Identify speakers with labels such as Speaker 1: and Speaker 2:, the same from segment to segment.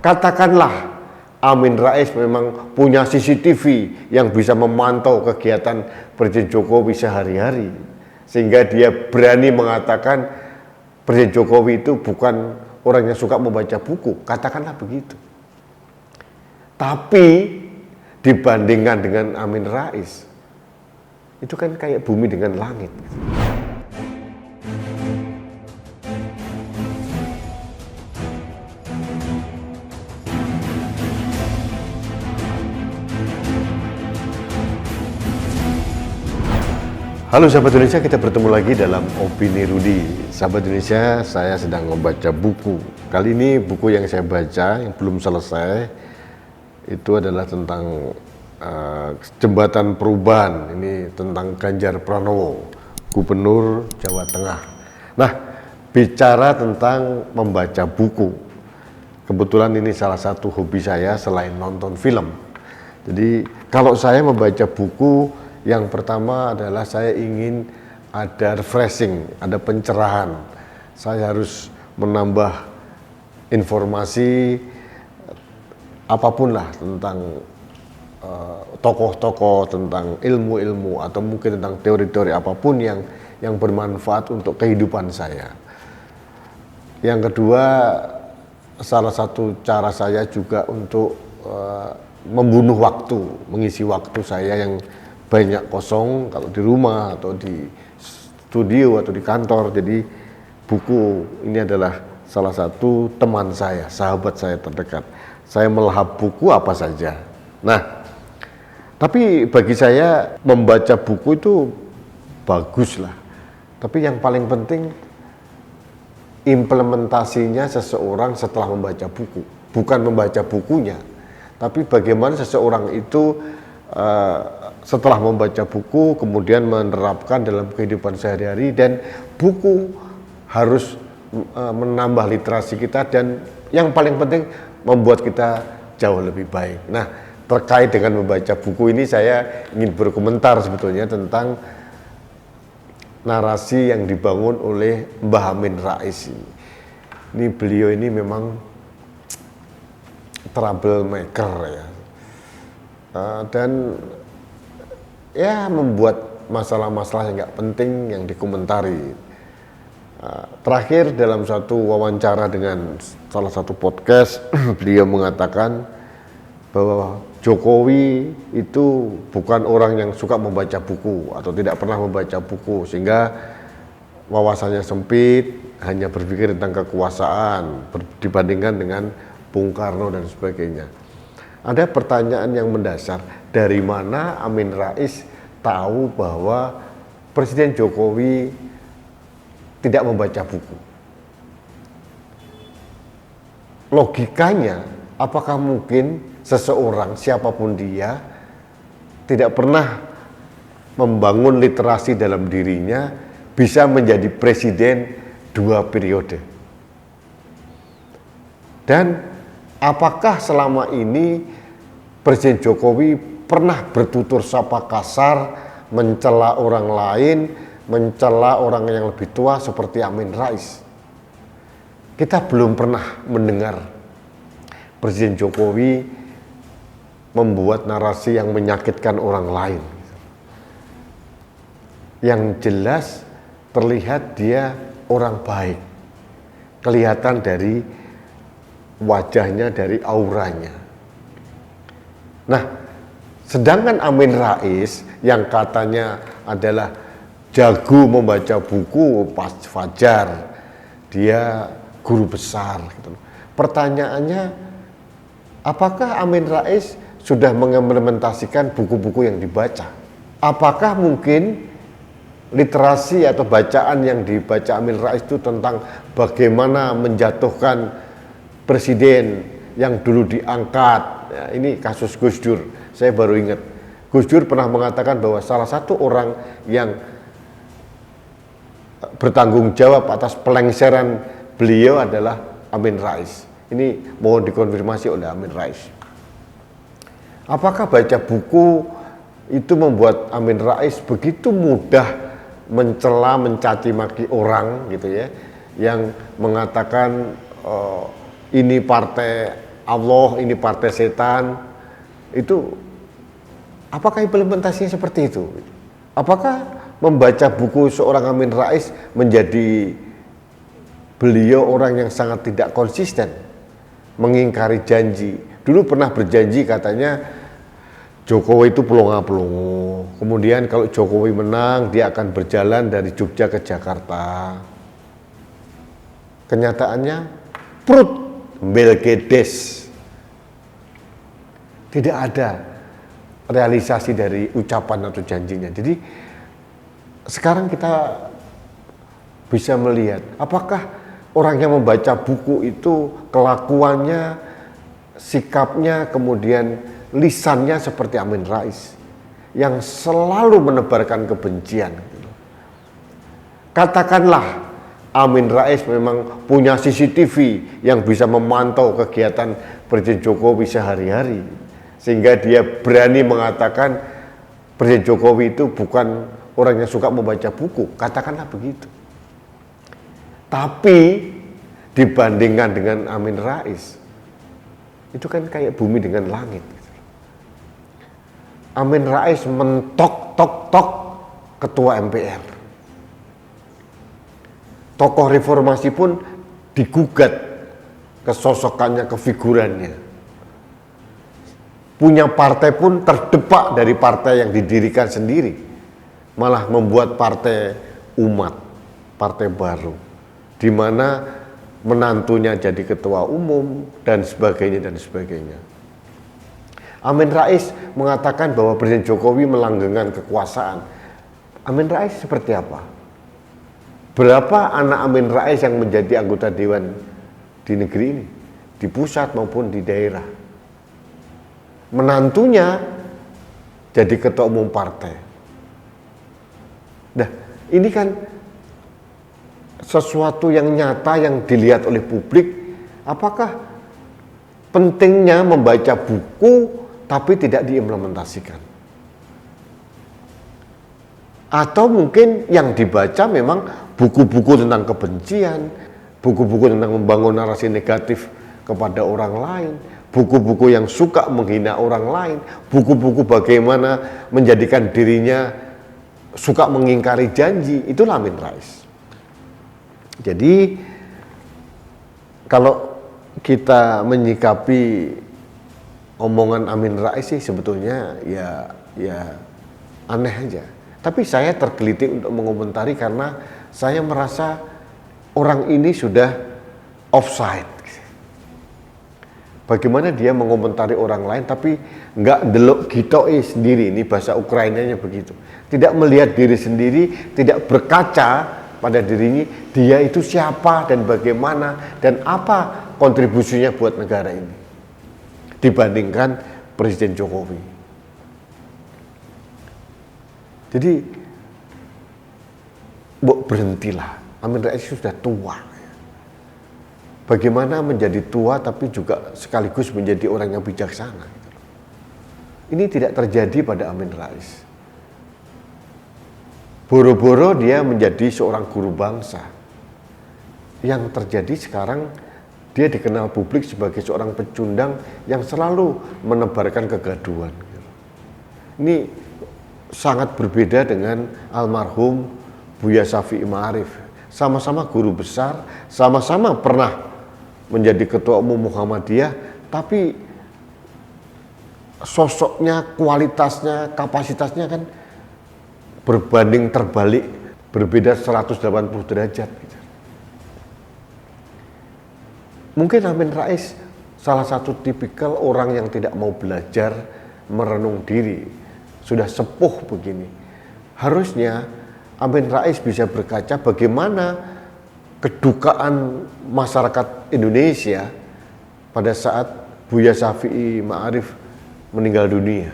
Speaker 1: katakanlah Amin Rais memang punya CCTV yang bisa memantau kegiatan Presiden Jokowi sehari-hari, sehingga dia berani mengatakan Presiden Jokowi itu bukan orang yang suka membaca buku, katakanlah begitu. Tapi dibandingkan dengan Amin Rais, itu kan kayak bumi dengan langit. Halo sahabat Indonesia, kita bertemu lagi dalam Opini Rudi. Sahabat Indonesia, saya sedang membaca buku. Kali ini buku yang saya baca, yang belum selesai, itu adalah tentang Jembatan Perubahan. Ini tentang Ganjar Pranowo, Gubernur Jawa Tengah. Nah, bicara tentang membaca buku, kebetulan ini salah satu hobi saya selain nonton film. Jadi kalau saya membaca buku, yang pertama adalah saya ingin ada refreshing, ada pencerahan. Saya harus menambah informasi apapun lah tentang tokoh-tokoh, tentang ilmu-ilmu, atau mungkin tentang teori-teori apapun yang bermanfaat untuk kehidupan saya. Yang kedua, salah satu cara saya juga untuk membunuh waktu, mengisi waktu saya yang banyak kosong kalau di rumah atau di studio atau di kantor. Jadi buku ini adalah salah satu teman saya, sahabat saya terdekat. Saya melahap buku apa saja. Nah, tapi bagi saya membaca buku itu bagus lah. Tapi yang paling penting implementasinya seseorang setelah membaca buku. Bukan membaca bukunya, tapi bagaimana seseorang itu setelah membaca buku kemudian menerapkan dalam kehidupan sehari-hari. Dan buku harus menambah literasi kita, dan yang paling penting membuat kita jauh lebih baik. Nah, terkait dengan membaca buku ini saya ingin berkomentar sebetulnya tentang narasi yang dibangun oleh Mbah Amin Rais ini. Beliau ini memang troublemaker ya. Dan ya membuat masalah-masalah yang nggak penting yang dikomentari. Terakhir dalam satu wawancara dengan salah satu podcast, beliau mengatakan bahwa Jokowi itu bukan orang yang suka membaca buku atau tidak pernah membaca buku, sehingga wawasannya sempit, hanya berpikir tentang kekuasaan dibandingkan dengan Bung Karno dan sebagainya. Ada pertanyaan yang mendasar, dari mana Amin Rais tahu bahwa Presiden Jokowi tidak membaca buku? Logikanya, apakah mungkin seseorang, siapapun dia, tidak pernah membangun literasi dalam dirinya, bisa menjadi presiden 2 periode? Dan apakah selama ini Presiden Jokowi pernah bertutur sapa kasar, mencela orang lain, mencela orang yang lebih tua seperti Amin Rais? Kita belum pernah mendengar Presiden Jokowi membuat narasi yang menyakitkan orang lain. Yang jelas terlihat dia orang baik, kelihatan dari wajahnya, dari auranya. Nah, sedangkan Amin Rais yang katanya adalah jago membaca buku, pas fajar, dia guru besar gitu. Pertanyaannya, apakah Amin Rais sudah mengimplementasikan buku-buku yang dibaca? Apakah mungkin literasi atau bacaan yang dibaca Amin Rais itu tentang bagaimana menjatuhkan presiden yang dulu diangkat? Ya, ini kasus Gus Dur. Saya baru ingat, Gus Dur pernah mengatakan bahwa salah satu orang yang bertanggung jawab atas pelengseran beliau adalah Amin Rais. Ini mohon dikonfirmasi oleh Amin Rais. Apakah baca buku itu membuat Amin Rais begitu mudah mencela, mencaci maki orang gitu ya, yang mengatakan ini partai Allah, ini partai setan. Itu apakah implementasinya seperti itu? Apakah membaca buku seorang Amin Rais menjadi beliau orang yang sangat tidak konsisten, mengingkari janji? Dulu pernah berjanji katanya Jokowi itu pelongo-pelongo. Kemudian kalau Jokowi menang, dia akan berjalan dari Jogja ke Jakarta. Kenyataannya, prut, Melkiades. Tidak ada realisasi dari ucapan atau janjinya. Jadi sekarang kita bisa melihat apakah orang yang membaca buku itu kelakuannya, sikapnya, kemudian lisannya seperti Amin Rais yang selalu menebarkan kebencian. Katakanlah Amin Rais memang punya CCTV yang bisa memantau kegiatan Presiden Jokowi sehari-hari, sehingga dia berani mengatakan Presiden Jokowi itu bukan orang yang suka membaca buku, katakanlah begitu. Tapi dibandingkan dengan Amin Rais, itu kan kayak bumi dengan langit. Amin Rais mentok-tok-tok ketua MPR. Tokoh reformasi pun digugat kesosokannya, kefigurannya. Punya partai pun terdepak dari partai yang didirikan sendiri. Malah membuat partai umat, partai baru, di mana menantunya jadi ketua umum dan sebagainya dan sebagainya. Amin Rais mengatakan bahwa Presiden Jokowi melanggengkan kekuasaan. Amin Rais seperti apa? Berapa anak Amin Rais yang menjadi anggota dewan di negeri ini, di pusat maupun di daerah? Menantunya jadi ketua umum partai. Nah, ini kan sesuatu yang nyata yang dilihat oleh publik. Apakah pentingnya membaca buku tapi tidak diimplementasikan? Atau mungkin yang dibaca memang buku-buku tentang kebencian, buku-buku tentang membangun narasi negatif kepada orang lain, buku-buku yang suka menghina orang lain, buku-buku bagaimana menjadikan dirinya suka mengingkari janji. Itulah Amin Rais. Jadi kalau kita menyikapi omongan Amin Rais sih sebetulnya ya aneh aja. Tapi saya tergelitik untuk mengomentari karena saya merasa orang ini sudah offside. Bagaimana dia mengomentari orang lain tapi nggak delok gitoi sendiri, ini bahasa Ukrainanya begitu. Tidak melihat diri sendiri, tidak berkaca pada dirinya, dia itu siapa dan bagaimana dan apa kontribusinya buat negara ini dibandingkan Presiden Jokowi. Jadi berhentilah, Amin Rais sudah tua. Bagaimana menjadi tua tapi juga sekaligus menjadi orang yang bijaksana. Ini tidak terjadi pada Amin Rais. Boro-boro dia menjadi seorang guru bangsa. Yang terjadi sekarang dia dikenal publik sebagai seorang pecundang yang selalu menebarkan kegaduhan. Ini sangat berbeda dengan almarhum Buya Syafi'i Ma'arif. Sama-sama guru besar, sama-sama pernah menjadi ketua umum Muhammadiyah, tapi sosoknya, kualitasnya, kapasitasnya kan berbanding terbalik, berbeda 180 derajat. Mungkin Amin Rais salah satu tipikal orang yang tidak mau belajar, merenung diri. Sudah sepuh begini. Harusnya Amin Rais bisa berkaca bagaimana kedukaan masyarakat Indonesia pada saat Buya Syafi'i Ma'arif meninggal dunia.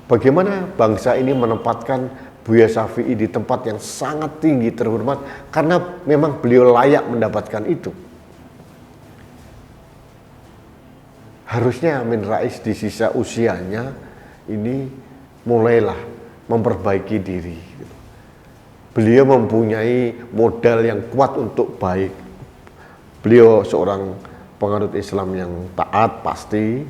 Speaker 1: Bagaimana bangsa ini menempatkan Buya Syafi'i di tempat yang sangat tinggi, terhormat, karena memang beliau layak mendapatkan itu. Harusnya Amin Rais di sisa usianya ini mulailah memperbaiki diri. Beliau mempunyai modal yang kuat untuk baik, Beliau seorang penganut Islam yang taat pasti,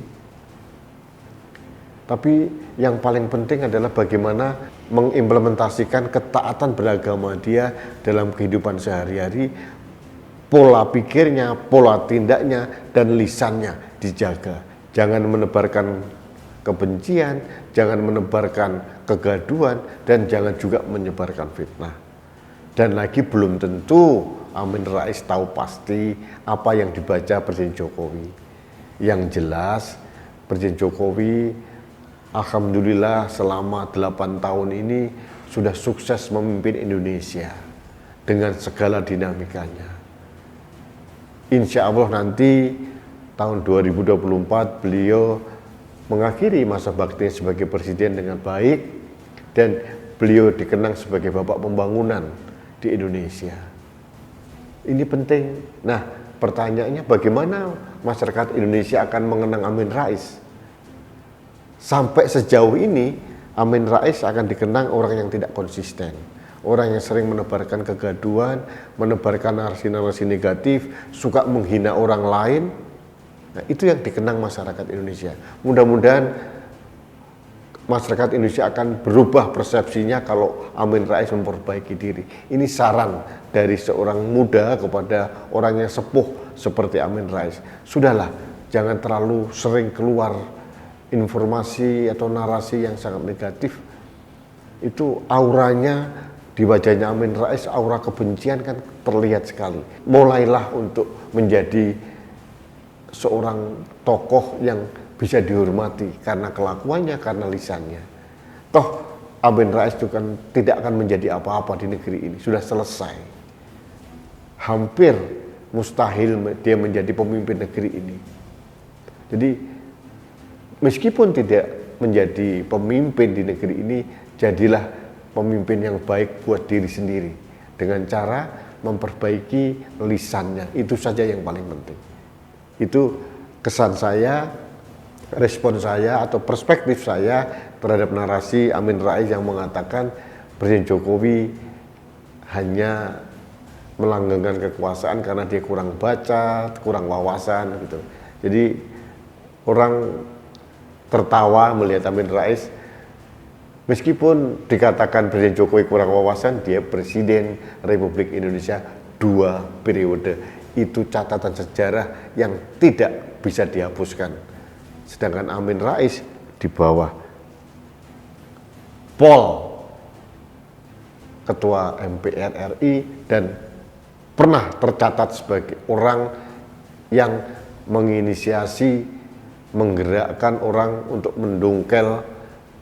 Speaker 1: tapi yang paling penting adalah bagaimana mengimplementasikan ketaatan beragama dia dalam kehidupan sehari-hari, pola pikirnya, pola tindaknya, dan lisannya dijaga. Jangan menebarkan kebencian, jangan menebarkan kegaduhan, dan jangan juga menyebarkan fitnah. Dan lagi belum tentu Amin Rais tahu pasti apa yang dibaca Presiden Jokowi. Yang jelas Presiden Jokowi alhamdulillah selama 8 tahun ini sudah sukses memimpin Indonesia dengan segala dinamikanya. Insya Allah nanti tahun 2024 beliau mengakhiri masa bakti sebagai presiden dengan baik dan beliau dikenang sebagai bapak pembangunan di Indonesia. Ini penting. Nah, pertanyaannya bagaimana masyarakat Indonesia akan mengenang Amin Rais? Sampai sejauh ini Amin Rais akan dikenang orang yang tidak konsisten, orang yang sering menebarkan kegaduhan, menebarkan narasi-narasi negatif, suka menghina orang lain. Nah, itu yang dikenang masyarakat Indonesia. Mudah-mudahan masyarakat Indonesia akan berubah persepsinya kalau Amin Rais memperbaiki diri. Ini saran dari seorang muda kepada orang yang sepuh seperti Amin Rais. Sudahlah, jangan terlalu sering keluar informasi atau narasi yang sangat negatif. Itu auranya di wajahnya Amin Rais, aura kebencian kan terlihat sekali. Mulailah untuk menjadi seorang tokoh yang bisa dihormati karena kelakuannya, karena lisannya. Toh Amin Rais itu kan tidak akan menjadi apa-apa di negeri ini, sudah selesai. Hampir mustahil dia menjadi pemimpin negeri ini. Jadi meskipun tidak menjadi pemimpin di negeri ini, jadilah pemimpin yang baik buat diri sendiri dengan cara memperbaiki lisannya. Itu saja yang paling penting. Itu kesan saya, respon saya atau perspektif saya terhadap narasi Amin Rais yang mengatakan Presiden Jokowi hanya melanggengkan kekuasaan karena dia kurang baca, kurang wawasan gitu. Jadi orang tertawa melihat Amin Rais, meskipun dikatakan Presiden Jokowi kurang wawasan, dia Presiden Republik Indonesia 2 periode. Itu catatan sejarah yang tidak bisa dihapuskan. Sedangkan Amin Rais di bawah Pol Ketua MPR RI dan pernah tercatat sebagai orang yang menginisiasi, menggerakkan orang untuk mendongkel,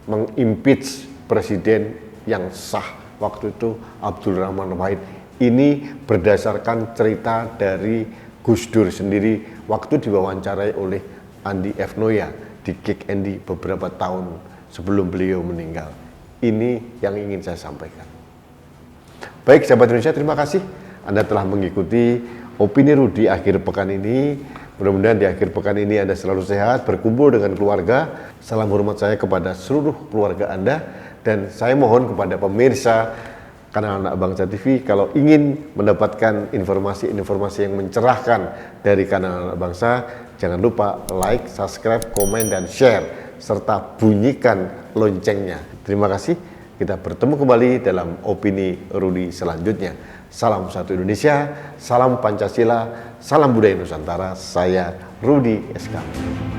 Speaker 1: mengimpeach presiden yang sah waktu itu Abdul Rahman Wahid. Ini berdasarkan cerita dari Gus Dur sendiri waktu diwawancarai oleh Andi F. Noya di Kick Andy beberapa tahun sebelum beliau meninggal. Ini yang ingin saya sampaikan. Baik sahabat Indonesia, terima kasih Anda telah mengikuti Opini Rudi akhir pekan ini. Mudah-mudahan di akhir pekan ini Anda selalu sehat, berkumpul dengan keluarga. Salam hormat saya kepada seluruh keluarga Anda. Dan saya mohon kepada pemirsa kanal Anak Bangsa TV, kalau ingin mendapatkan informasi-informasi yang mencerahkan dari kanal Anak Bangsa, jangan lupa like, subscribe, komen, dan share, serta bunyikan loncengnya. Terima kasih, kita bertemu kembali dalam Opini Rudi selanjutnya. Salam satu Indonesia, salam Pancasila, salam budaya Nusantara. Saya Rudi SK.